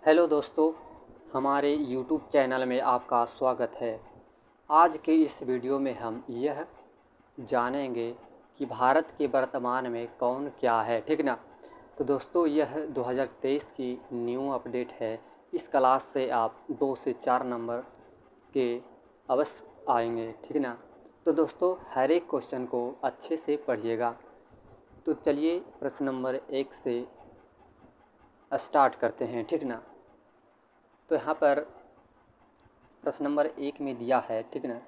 Hello दोस्तों, हमारे YouTube channel में आपका स्वागत है। आज के इस वीडियो में हम यह जानेंगे कि भारत के वर्तमान में कौन क्या है, ठीक ना। तो दोस्तों, यह 2023 की न्यू अपडेट है। इस क्लास से आप 2 से 4 नंबर के अवश्य आएंगे, ठीक ना। तो दोस्तों, हर एक क्वेश्चन को अच्छे से पढ़िएगा। तो चलिए प्रश्न नंबर 1 से स्टार्ट करते हैं, ठीक ना। तो यहाँ पर प्रश्न नंबर 1 में दिया है, ठीक ना।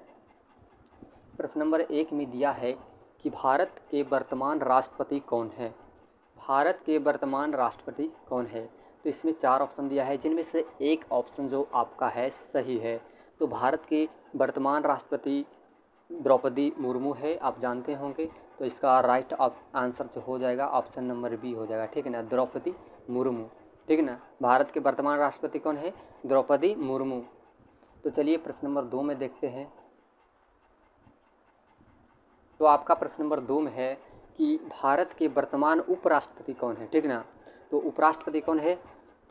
प्रश्न नंबर 1 में दिया है कि भारत के वर्तमान राष्ट्रपति कौन है। भारत के वर्तमान राष्ट्रपति कौन है। तो इसमें 4 ऑप्शन दिया है, जिनमें से एक ऑप्शन जो आपका है सही है। तो भारत के वर्तमान राष्ट्रपति द्रौपदी मुर्मू है, आप जानते होंगे। तो इसका राइट आंसर जो हो जाएगा ऑप्शन नंबर बी हो जाएगा, ठीक है ना, द्रौपदी मुर्मू, ठीक है ना। भारत के वर्तमान राष्ट्रपति कौन है? द्रौपदी मुर्मू। तो चलिए प्रश्न नंबर 2 में देखते हैं। तो आपका प्रश्न नंबर 2 में है कि भारत के वर्तमान उपराष्ट्रपति कौन है, ठीक ना। तो उपराष्ट्रपति कौन है?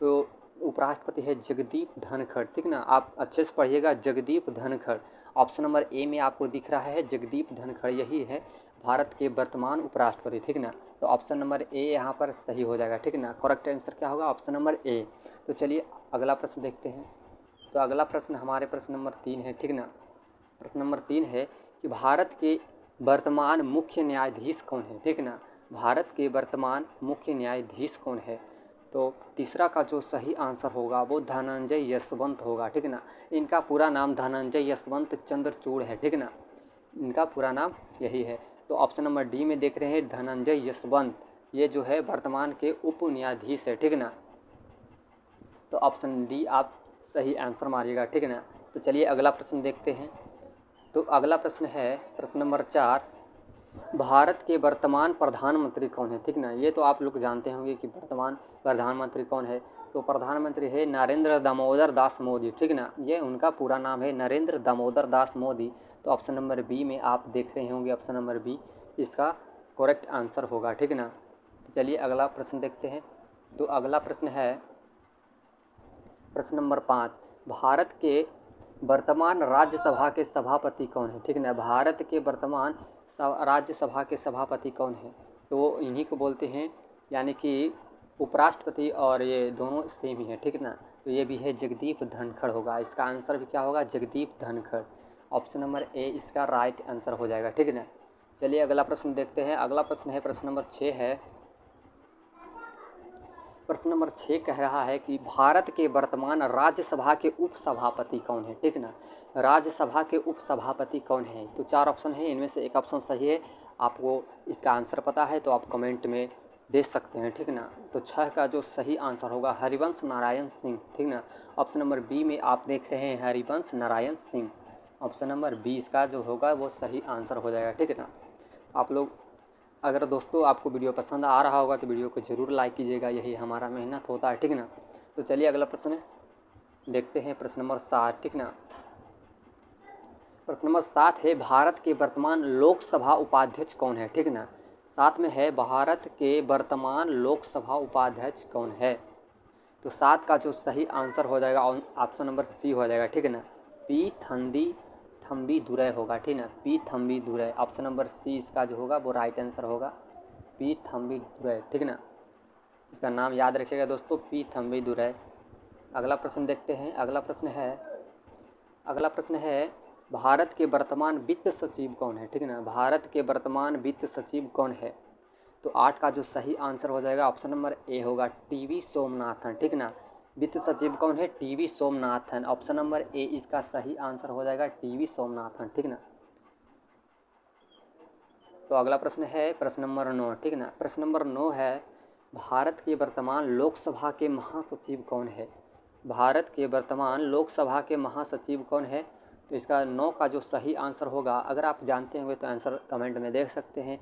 तो उपराष्ट्रपति है जगदीप धनखड़, ठीक ना। आप अच्छे से पढ़िएगा, Jagdeep Dhankhar. Option number A में आपको दिख रहा है जगदीप धनखड़, यही है भारत के वर्तमान उपराष्ट्रपति, ठीक ना। तो ऑप्शन नंबर ए यहाँ पर सही हो जाएगा, ठीक ना। करेक्ट आंसर क्या होगा? Option number A. तो चलिए अगला प्रश्न देखते हैं। तो अगला प्रश्न हमारे प्रश्न नंबर 3 है, ठीक ना। प्रश्न नंबर 3 है कि भारत के वर्तमान मुख्य न्यायाधीश कौन है, ठीक ना। भारत के वर्तमान मुख्य न्यायाधीश कौन है। तो तीसरा का जो सही आंसर होगा वो धनंजय यशवंत होगा, ठीक ना। इनका पूरा नाम धनंजय यशवंत चंद्रचूड़ है, ठीक ना। इनका पूरा नाम यही है। तो ऑप्शन नंबर डी में देख रहे हैं धनंजय यशवंत, ये जो है वर्तमान के उप न्यायाधीश है, ठीक ना। तो ऑप्शन डी आप सही आंसर मारिएगा, ठीक है ना। तो चलिए अगला प्रश्न देखते हैं। तो अगला प्रश्न है प्रश्न नंबर 4, भारत के वर्तमान प्रधानमंत्री कौन है, ठीक ना। ये तो आप लोग जानते होंगे कि वर्तमान प्रधानमंत्री कौन है। तो प्रधानमंत्री है नरेंद्र दामोदर दास मोदी, ठीक ना। ये उनका पूरा नाम है नरेंद्र दामोदर दास मोदी। तो ऑप्शन नंबर बी में आप देख रहे होंगे, ऑप्शन नंबर बी इसका करेक्ट आंसर होगा, ठीक ना। तो चलिए अगला प्रश्न देखते हैं। तो अगला प्रश्न है प्रश्न नंबर 5, भारत के वर्तमान राज्यसभा के सभापति कौन है, ठीक है ना। भारत के वर्तमान राज्यसभा के सभापति कौन है। तो इन्हीं को बोलते हैं, यानी कि उपराष्ट्रपति और ये दोनों सेम ही है, ठीक है ना। तो ये भी है जगदीप धनखड़ होगा। इसका आंसर भी क्या होगा? Jagdeep Dhankhar. Option number A इसका राइट आंसर हो जाएगा, ठीक है ना। चलिए अगला प्रश्न देखते हैं। अगला प्रश्न है प्रश्न नंबर 6 है। प्रश्न नंबर 6 कह रहा है कि भारत के वर्तमान राज्यसभा के उपसभापति कौन है, ठीक ना। राज्यसभा के उपसभापति कौन है। तो 4 ऑप्शन है, इनमें से एक ऑप्शन सही है। आपको इसका आंसर पता है तो आप कमेंट में दे सकते हैं, ठीक ना। तो 6 का जो सही आंसर होगा हरिवंश नारायण सिंह, ठीक ना। ऑप्शन नंबर बी में आप देख रहे हैं Harivansh Narayan Singh. Option number B इसका जो होगा वो सही आंसर हो जाएगा, ठीक है ना। आप लोग अगर दोस्तों आपको वीडियो पसंद आ रहा होगा तो वीडियो को ज़रूर लाइक कीजिएगा, यही हमारा मेहनत होता है, ठीक ना। तो चलिए अगला प्रश्न देखते हैं, प्रश्न नंबर 7, ठीक ना। प्रश्न नंबर 7 है भारत के वर्तमान लोकसभा उपाध्यक्ष कौन है, ठीक ना। 7 में है भारत के वर्तमान लोकसभा उपाध्यक्ष कौन है। तो 7 का जो सही आंसर हो जाएगा ऑप्शन नंबर सी हो जाएगा, ठीक है ना। पी थम्बी दुरै होगा, ठीक ना। P Thambi Durai, option number C इसका जो होगा वो राइट आंसर होगा, पी थम्बी दुरै, ठीक ना। इसका नाम याद रखिएगा दोस्तों, पी थम्बी दुरै। अगला प्रश्न देखते हैं। अगला प्रश्न है भारत के वर्तमान वित्त सचिव कौन है, ठीक है ना। भारत के वर्तमान वित्त सचिव कौन है। तो 8 का जो सही आंसर हो जाएगा ऑप्शन नंबर ए होगा, टीवी सोमनाथन, ठीक ना। वित्त सचिव कौन है? TV Somanathan. Option number A इसका सही आंसर हो जाएगा, टीवी सोमनाथन, ठीक ना। तो अगला प्रश्न है प्रश्न नंबर 9, ठीक ना। प्रश्न नंबर 9 है भारत के वर्तमान लोकसभा के महासचिव कौन है। भारत के वर्तमान लोकसभा के महासचिव कौन है। तो इसका 9 का जो सही आंसर होगा, अगर आप जानते होंगे तो आंसर कमेंट में देख सकते हैं।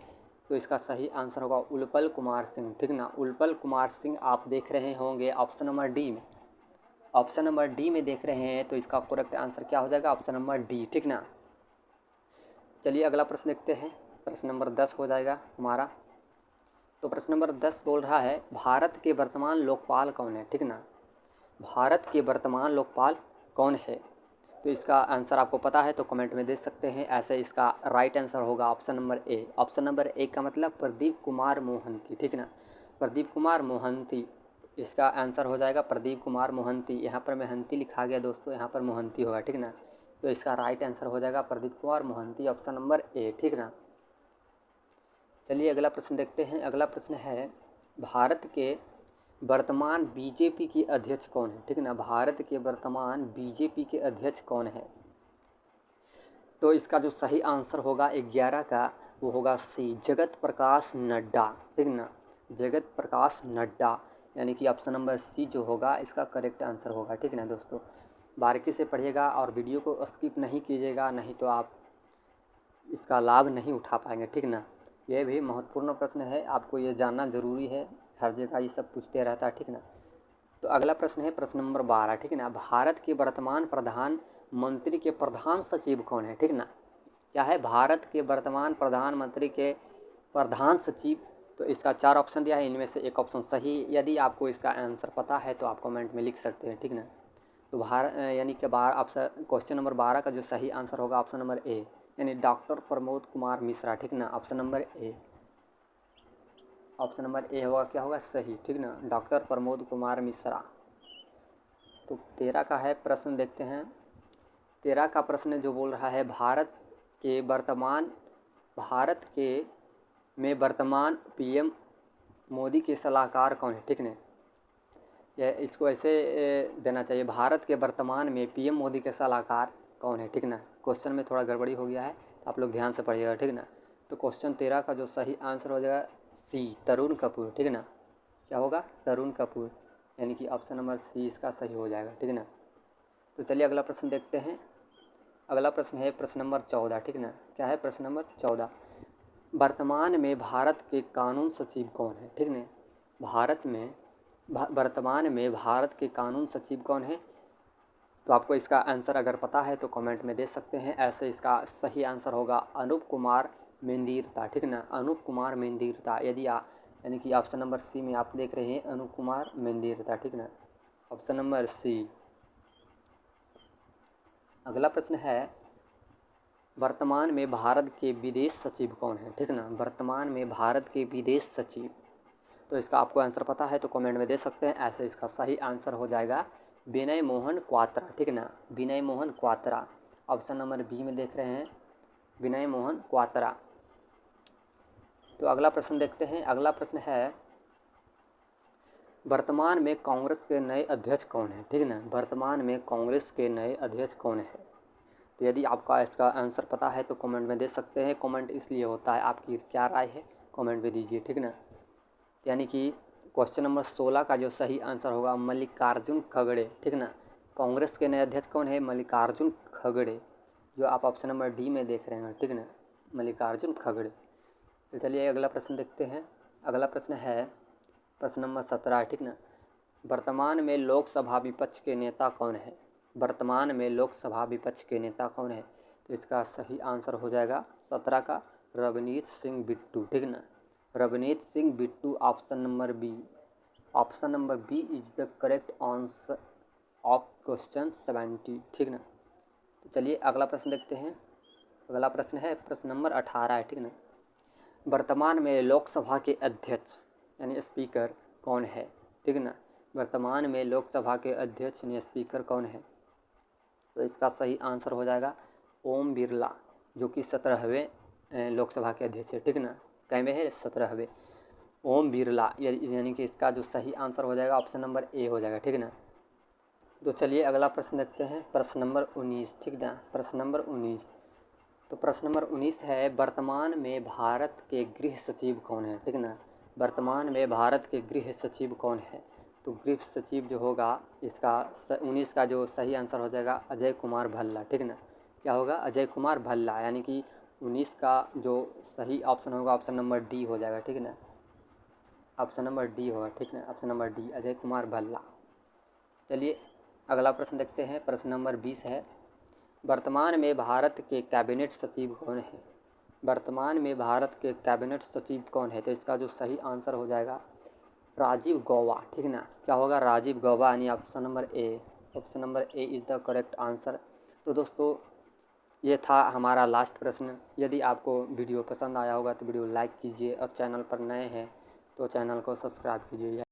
तो इसका सही आंसर होगा उल्पल कुमार सिंह, ठीक ना। उल्पल कुमार सिंह आप देख रहे होंगे ऑप्शन नंबर डी में। ऑप्शन नंबर डी में देख रहे हैं तो इसका करेक्ट आंसर क्या हो जाएगा? ऑप्शन नंबर डी, ठीक ना। चलिए अगला प्रश्न देखते हैं। प्रश्न नंबर 10 हो जाएगा हमारा। तो प्रश्न नंबर 10 बोल रहा है भारत के वर्तमान लोकपाल कौन है, ठीक ना। भारत के वर्तमान लोकपाल कौन है? तो इसका आंसर आपको पता है तो कमेंट में दे सकते हैं। ऐसे इसका राइट आंसर होगा option number A. Option number A का मतलब प्रदीप कुमार मोहंती, ठीक ना, प्रदीप कुमार मोहंती इसका आंसर हो जाएगा, प्रदीप कुमार मोहंती। यहाँ पर मोहंती लिखा गया दोस्तों, यहाँ पर मोहंती होगा, ठीक ना। तो इसका राइट आंसर हो जाएगा Pradeep Kumar Mohanty, option number A, ठीक ना। चलिए अगला प्रश्न देखते हैं। अगला प्रश्न है भारत के वर्तमान बीजेपी के अध्यक्ष कौन है, ठीक ना। भारत के वर्तमान बीजेपी के अध्यक्ष कौन है? तो इसका जो सही आंसर होगा 11 का वो होगा सी, जगत प्रकाश नड्डा, ठीक ना, जगत प्रकाश नड्डा, यानी कि ऑप्शन नंबर सी जो होगा इसका करेक्ट आंसर होगा, ठीक ना दोस्तों। बारीकी से पढ़िएगा और वीडियो को स्किप नहीं कीजिएगा, नहीं तो आप इसका लाभ नहीं उठा पाएंगे, ठीक ना। यह भी महत्वपूर्ण प्रश्न है, आपको ये जानना ज़रूरी है, हर जगह ये सब पूछते रहता है, ठीक ना। तो अगला प्रश्न है प्रश्न नंबर 12, ठीक है ना। भारत के वर्तमान प्रधानमंत्री के प्रधान सचिव कौन है, ठीक ना। क्या है? भारत के वर्तमान प्रधानमंत्री के प्रधान सचिव। तो इसका 4 ऑप्शन दिया है, इनमें से एक ऑप्शन सही। यदि आपको इसका आंसर पता है तो आप कमेंट में लिख सकते हैं, ठीक ना। तो यानी कि ऑप्शन क्वेश्चन नंबर 12 का जो सही आंसर होगा ऑप्शन नंबर ए, यानी डॉक्टर प्रमोद कुमार मिश्रा, ठीक ना, option number A. Option number A होगा, क्या होगा सही, ठीक ना, डॉक्टर प्रमोद कुमार मिश्रा। तो 13 का है प्रश्न, देखते हैं। 13 का प्रश्न जो बोल रहा है भारत के में वर्तमान पीएम मोदी के सलाहकार कौन है, ठीक है। यह इसको ऐसे देना चाहिए, भारत के वर्तमान में पीएम मोदी के सलाहकार कौन है, ठीक ना। क्वेश्चन में थोड़ा गड़बड़ी हो गया है, तो आप लोग ध्यान से पढ़िएगा, ठीक ना। तो क्वेश्चन 13 का जो सही आंसर हो जाएगा सी, तरुण कपूर, ठीक है ना। क्या होगा? तरुण कपूर, यानी कि ऑप्शन नंबर सी इसका सही हो जाएगा, ठीक है ना। तो चलिए अगला प्रश्न देखते हैं। अगला प्रश्न है प्रश्न नंबर 14, ठीक है ना। क्या है? प्रश्न नंबर 14, वर्तमान में भारत के कानून सचिव कौन है, ठीक है। वर्तमान में भारत के कानून सचिव कौन है? तो आपको इसका आंसर अगर पता है तो कमेंट में दे सकते हैं। ऐसे इसका सही आंसर होगा अनूप कुमार मेंदिरता, ठीक ना, अनूप कुमार मेंदिरता। यानी कि ऑप्शन नंबर सी में आप देख रहे हैं अनूप कुमार मेंदिरता, ठीक ना, ऑप्शन नंबर सी। अगला प्रश्न है वर्तमान में भारत के विदेश सचिव कौन है, ठीक ना, वर्तमान में भारत के विदेश सचिव। तो इसका आपको आंसर पता है तो कमेंट में दे सकते हैं। ऐसे इसका सही आंसर हो जाएगा विनय मोहन क्वात्रा, ठीक ना, Vinay Mohan Kwatra, option number B में देख रहे हैं विनय मोहन क्वात्रा। तो अगला प्रश्न देखते हैं। अगला प्रश्न है वर्तमान में कांग्रेस के नए अध्यक्ष कौन है, ठीक ना, वर्तमान में कांग्रेस के नए अध्यक्ष कौन है। तो यदि आपका इसका आंसर पता है तो कमेंट में दे सकते हैं। कमेंट इसलिए होता है, आपकी क्या राय है कमेंट में दीजिए, ठीक ना। यानी कि क्वेश्चन नंबर 16 का जो सही आंसर होगा मल्लिकार्जुन खड़गे, ठीक ना, कांग्रेस के नए अध्यक्ष कौन है? मल्लिकार्जुन खड़गे, जो आप ऑप्शन नंबर डी में देख रहे हैं, ठीक ना, मल्लिकार्जुन खड़गे। तो चलिए अगला प्रश्न देखते हैं। अगला प्रश्न है प्रश्न नंबर 17, ठीक ना। वर्तमान में लोकसभा विपक्ष के नेता कौन है? वर्तमान में लोकसभा विपक्ष के नेता कौन है? तो इसका सही आंसर हो जाएगा 17 का रवनीत सिंह बिट्टू, ठीक ना, Ravneet Singh Bittu, option number B. Option number B is the correct answer of question 70, ठीक ना। तो चलिए अगला प्रश्न देखते हैं। अगला प्रश्न है प्रश्न नंबर 18 है, ठीक ना। वर्तमान में लोकसभा के अध्यक्ष यानी स्पीकर कौन है, ठीक ना, वर्तमान में लोकसभा के अध्यक्ष यानी स्पीकर कौन है? तो इसका सही आंसर हो जाएगा ओम बिरला, जो कि 17वें लोकसभा के अध्यक्ष है, ठीक ना, कैमे है 17वें ओम बिरला, यानी कि इसका जो सही आंसर हो जाएगा ऑप्शन नंबर ए हो जाएगा, ठीक ना। तो चलिए अगला प्रश्न देखते हैं प्रश्न नंबर 19, ठीक ना, प्रश्न नंबर 19। तो प्रश्न नंबर 19 है वर्तमान में भारत के गृह सचिव कौन है, ठीक ना, वर्तमान में भारत के गृह सचिव कौन है? तो गृह सचिव जो होगा इसका 19 का जो सही आंसर हो जाएगा अजय कुमार भल्ला, ठीक ना, क्या होगा? अजय कुमार भल्ला, यानी कि 19 का जो सही ऑप्शन होगा ऑप्शन नंबर डी हो जाएगा, ठीक ना, ऑप्शन नंबर डी होगा, ठीक ना, option number D Ajay Kumar Bhalla. चलिए अगला प्रश्न देखते हैं। प्रश्न नंबर 20 है वर्तमान में भारत के कैबिनेट सचिव कौन है? वर्तमान में भारत के कैबिनेट सचिव कौन है? तो इसका जो सही आंसर हो जाएगा राजीव गौबा, ठीक है ना। क्या होगा? राजीव गौबा, यानी option number A is the correct answer. तो दोस्तों ये था हमारा लास्ट प्रश्न। यदि आपको वीडियो पसंद आया होगा तो वीडियो लाइक कीजिए और चैनल पर नए हैं तो चैनल को सब्सक्राइब कीजिए।